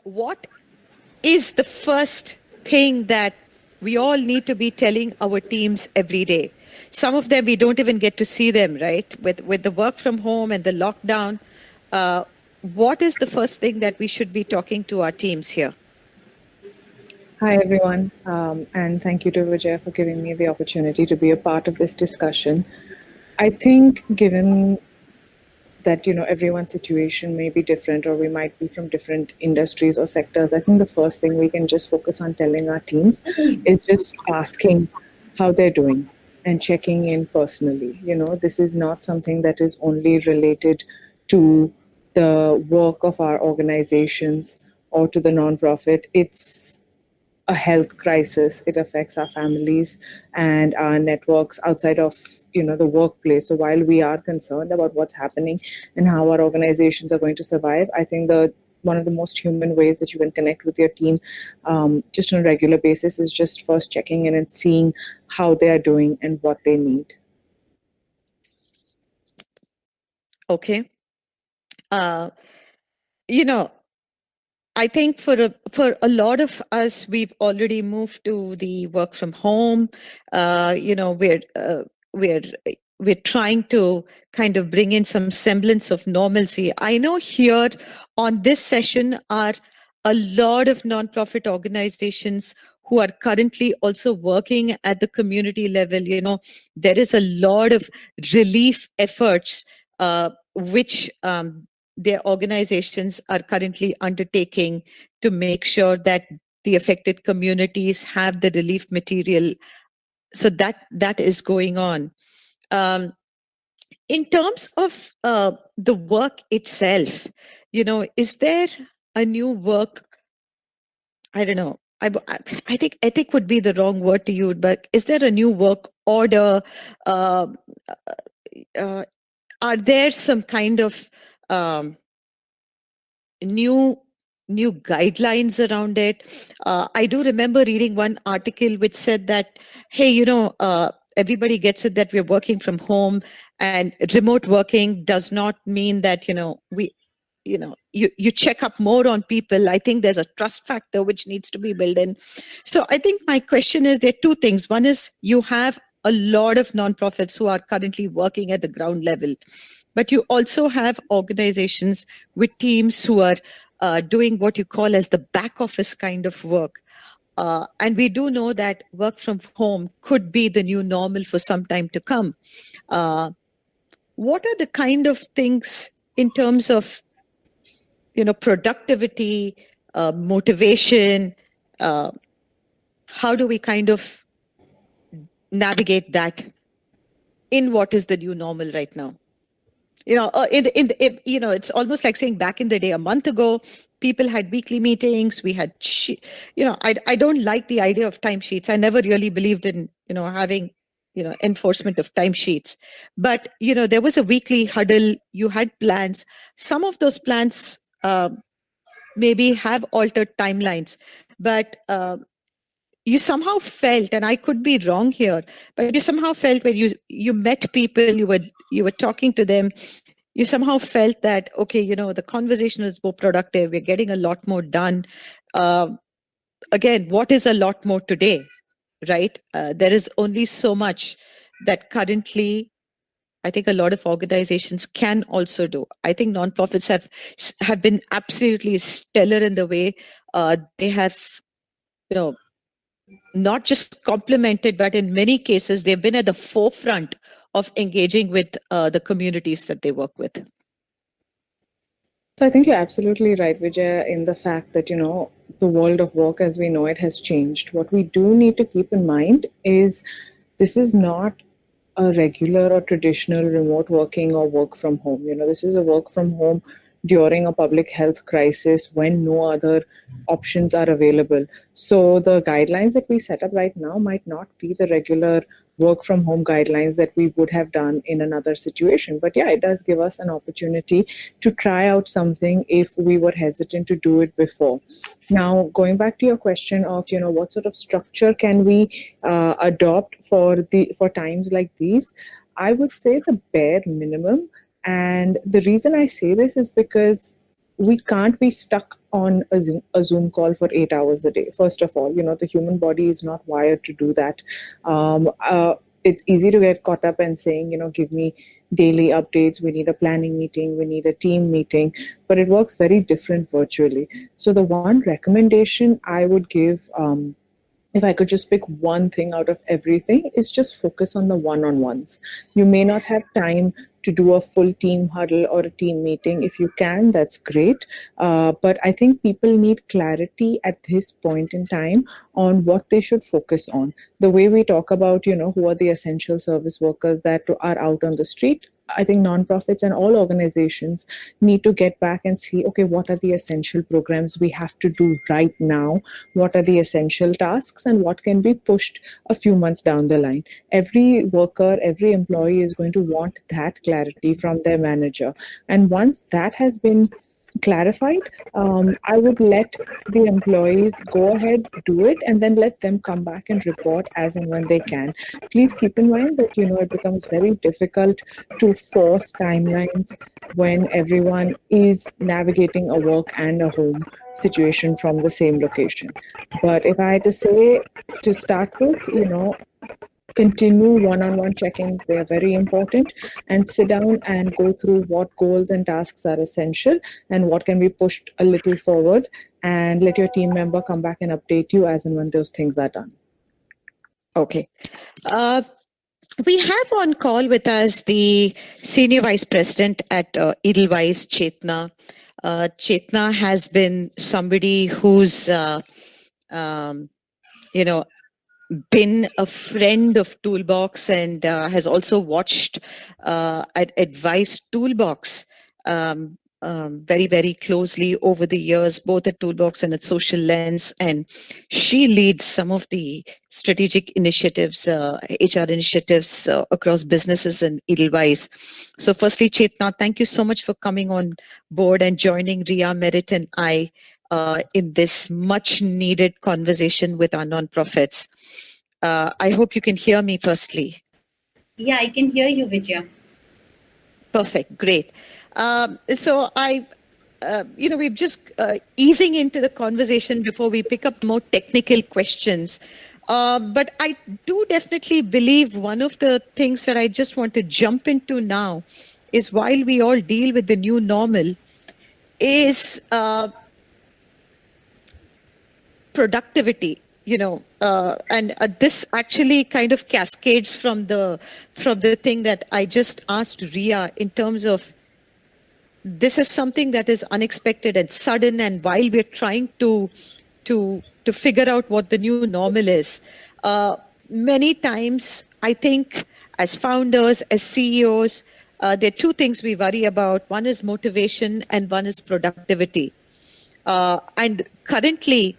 what is the first thing that we all need to be telling our teams every day? Some of them we don't even get to see them, right? With the work from home and the lockdown, uh, what is the first thing that we should be talking to our teams here? Hi, everyone, and thank you to Vijay for giving me the opportunity to be a part of this discussion. I think, given that everyone's situation may be different, or we might be from different industries or sectors, I think the first thing we can just focus on telling our teams is just asking how they're doing and checking in personally. This is not something that is only related to the work of our organizations or to the nonprofit. It's a health crisis. It affects our families and our networks outside of the workplace. So while we are concerned about what's happening and how our organizations are going to survive, I think the one of the most human ways that you can connect with your team just on a regular basis is just first checking in and seeing how they are doing and what they need. Okay. Uh, you know, I think for a lot of us, we've already moved to the work from home. We're we're trying to kind of bring in some semblance of normalcy. I know here on this session are a lot of nonprofit organizations who are currently also working at the community level. There is a lot of relief efforts which their organizations are currently undertaking to make sure that the affected communities have the relief material. So that is going on. Um, in terms of the work itself, is there a new work? I don't know. I think ethic would be the wrong word to use, but is there a new work order? Uh, uh, are there some kind of um, new new guidelines around it? I do remember reading one article which said that, hey, everybody gets it that we're working from home, and remote working does not mean that you check up more on people. I think there's a trust factor which needs to be built in. So I think my question is, there are two things. One is, you have a lot of nonprofits who are currently working at the ground level, but you also have organizations with teams who are doing what you call as the back office kind of work. And we do know that work from home could be the new normal for some time to come. Uh, what are the kind of things in terms of productivity, motivation? Uh, how do we kind of navigate that in what is the new normal right now? It's almost like saying back in the day, a month ago, people had weekly meetings. We had, I don't like the idea of timesheets. I never really believed in, having, enforcement of timesheets. But, there was a weekly huddle. You had plans. Some of those plans maybe have altered timelines, but you somehow felt, and I could be wrong here, but you somehow felt when you met people, you were talking to them, you somehow felt that, okay, the conversation is more productive, we're getting a lot more done. uh, Again, what is a lot more today, right? There is only so much that currently I think a lot of organizations can also do. I think nonprofits have been absolutely stellar in the way they have, you know not just complemented, but in many cases, they've been at the forefront of engaging with the communities that they work with. So I think you're absolutely right, Vijay, in the fact that, the world of work as we know it has changed. What we do need to keep in mind is this is not a regular or traditional remote working or work from home. This is a work from home during a public health crisis when no other options are available. So the guidelines that we set up right now might not be the regular work from home guidelines that we would have done in another situation. But yeah, it does give us an opportunity to try out something if we were hesitant to do it before. Now, going back to your question of what sort of structure can we adopt for times like these, I would say the bare minimum. And the reason I say this is because we can't be stuck on a Zoom call for 8 hours a day. First of all, the human body is not wired to do that. It's easy to get caught up and saying, give me daily updates. We need a planning meeting. We need a team meeting, but it works very different virtually. So the one recommendation I would give, if I could just pick one thing out of everything, is just focus on the one-on-ones. You may not have time to do a full team huddle or a team meeting. If you can, that's great. But I think people need clarity at this point in time on what they should focus on. The way we talk about, who are the essential service workers that are out on the street, I think nonprofits and all organizations need to get back and see, okay, what are the essential programs we have to do right now? What are the essential tasks and what can be pushed a few months down the line? Every worker, every employee is going to want that clarity from their manager. And once that has been clarified, I would let the employees go ahead, do it, and then let them come back and report as and when they can. Please keep in mind that, it becomes very difficult to force timelines when everyone is navigating a work and a home situation from the same location. But if I had to say to start with, continue one-on-one check-ins. They are very important, and sit down and go through what goals and tasks are essential and what can be pushed a little forward, and let your team member come back and update you as and when those things are done. Okay. We have on call with us the Senior Vice President at Edelweiss, Chetna. Chetna has been somebody who's, been a friend of Toolbox and has also watched Advice Toolbox very, very closely over the years, both at Toolbox and at Social Lens. And she leads some of the strategic initiatives, HR initiatives across businesses in Edelweiss. So firstly, Chetna, thank you so much for coming on board and joining Ria, Merit, and I in this much needed conversation with our nonprofits. I hope you can hear me firstly. Yeah, I can hear you, Vijaya. Perfect, great. So we're just easing into the conversation before we pick up more technical questions. But I do definitely believe one of the things that I just want to jump into now is, while we all deal with the new normal, is productivity, and this actually kind of cascades from the thing that I just asked Ria, in terms of this is something that is unexpected and sudden, and while we're trying to figure out what the new normal is, many times I think as founders, as CEOs, there are two things we worry about. One is motivation and one is productivity. And currently,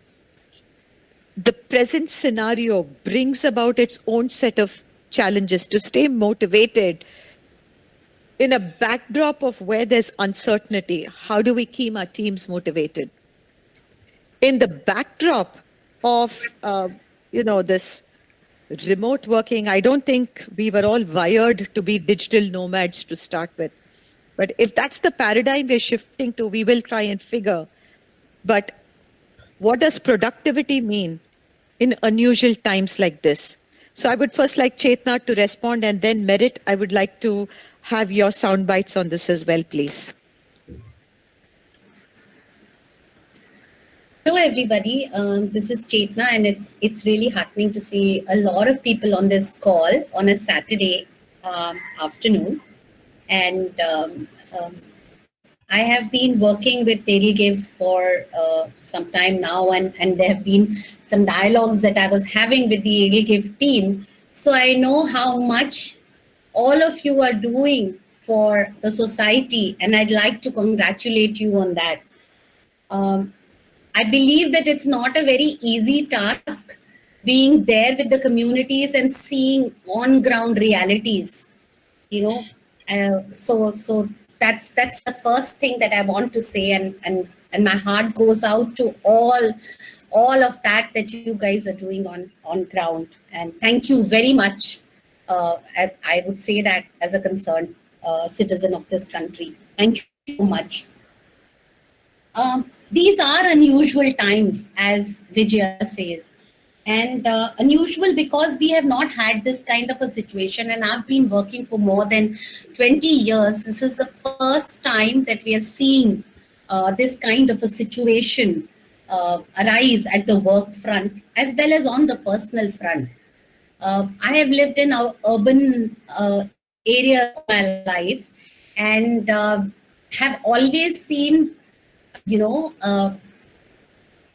the present scenario brings about its own set of challenges to stay motivated in a backdrop of where there's uncertainty. How do we keep our teams motivated? In the backdrop of, this remote working, I don't think we were all wired to be digital nomads to start with. But if that's the paradigm we're shifting to, we will try and figure. But what does productivity mean in unusual times like this? So I would first like Chetna to respond, and then Merit, I would like to have your sound bites on this as well, please. Hello, everybody. This is Chetna, and it's really heartening to see a lot of people on this call on a Saturday afternoon. And I have been working with Edelgive for some time now, and there have been some dialogues that I was having with the Edelgive team. So I know how much all of you are doing for the society, and I'd like to congratulate you on that. I believe that it's not a very easy task being there with the communities and seeing on-ground realities, So that's the first thing that I want to say, and my heart goes out to all of that you guys are doing on ground. And thank you very much. I would say that as a concerned citizen of this country. Thank you so much. these are unusual times, as Vijaya says. And unusual because we have not had this kind of a situation, and I've been working for more than 20 years. This is the first time that we are seeing this kind of a situation arise at the work front as well as on the personal front. I have lived in our urban area of my life, and have always seen, you know,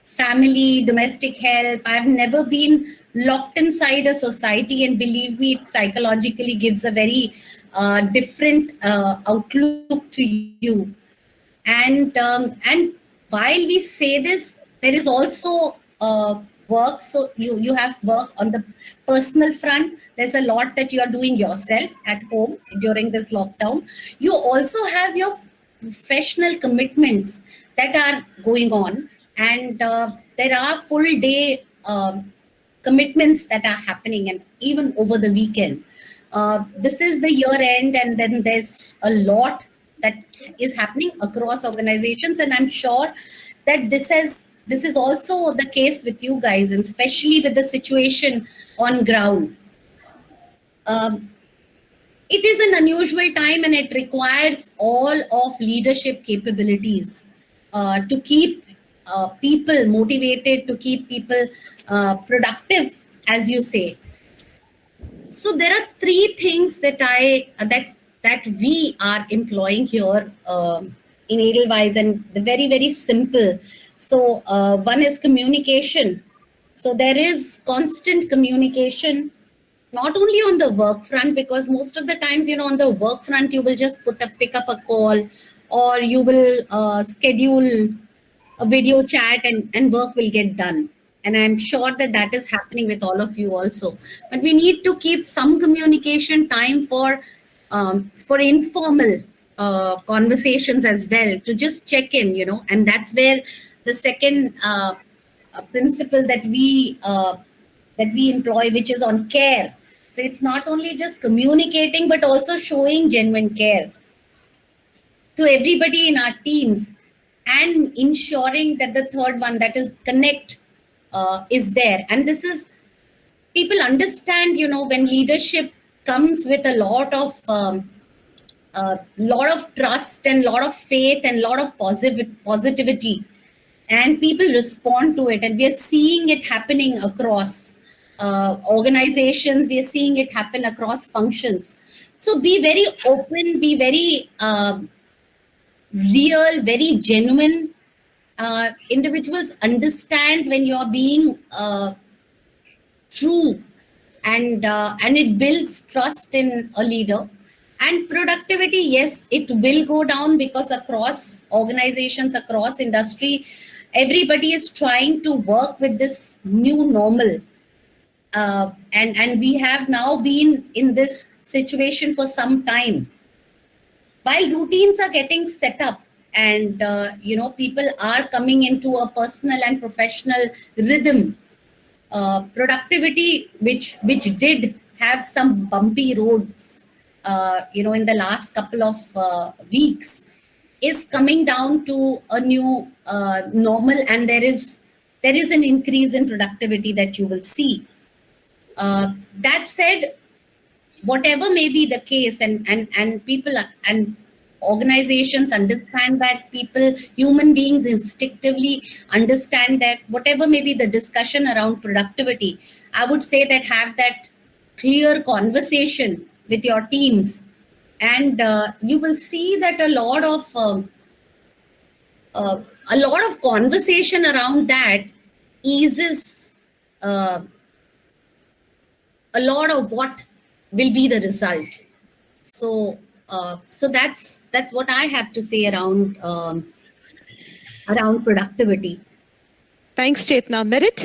family, domestic help. I've never been locked inside a society, and believe me, it psychologically gives a very different outlook to you. And while we say this, there is also work. So you have work on the personal front. There's a lot that you are doing yourself at home during this lockdown. You also have your professional commitments that are going on, and there are full day commitments that are happening, and even over the weekend. This is the year end, and then there's a lot that is happening across organizations, and I'm sure that this is also the case with you guys, and especially with the situation on ground. It is an unusual time, and it requires all of leadership capabilities to keep people motivated, to keep people productive, as you say. So there are three things that that we are employing here in Edelweiss, and they're very, very simple. So one is communication. So there is constant communication, not only on the work front, because most of the times, on the work front, you will just pick up a call, or you will schedule a video chat, and work will get done. And I'm sure that that is happening with all of you also. But we need to keep some communication time for informal conversations as well, to just check in, and that's where the second principle that we employ, which is on care. So it's not only just communicating, but also showing genuine care to everybody in our teams, and ensuring that the third one, that is connect, is there. And this is, people understand, when leadership comes with a lot of trust and lot of faith and lot of positivity, and people respond to it. And we are seeing it happening across organizations. We are seeing it happen across functions. So be very open, be very real, very genuine. Individuals understand when you're being true, and it builds trust in a leader. And productivity, yes, it will go down, because across organizations, across industry, everybody is trying to work with this new normal. And we have now been in this situation for some time. While routines are getting set up, and people are coming into a personal and professional rhythm, productivity, which did have some bumpy roads, in the last couple of weeks, is coming down to a new normal, and there is an increase in productivity that you will see. That said, whatever may be the case, and people and organizations understand that, human beings instinctively understand that, whatever may be the discussion around productivity, I would say that have that clear conversation with your teams, and you will see that a lot of conversation around that eases a lot of what will be the result. So that's what I have to say around productivity. Thanks, Chetna. Merit?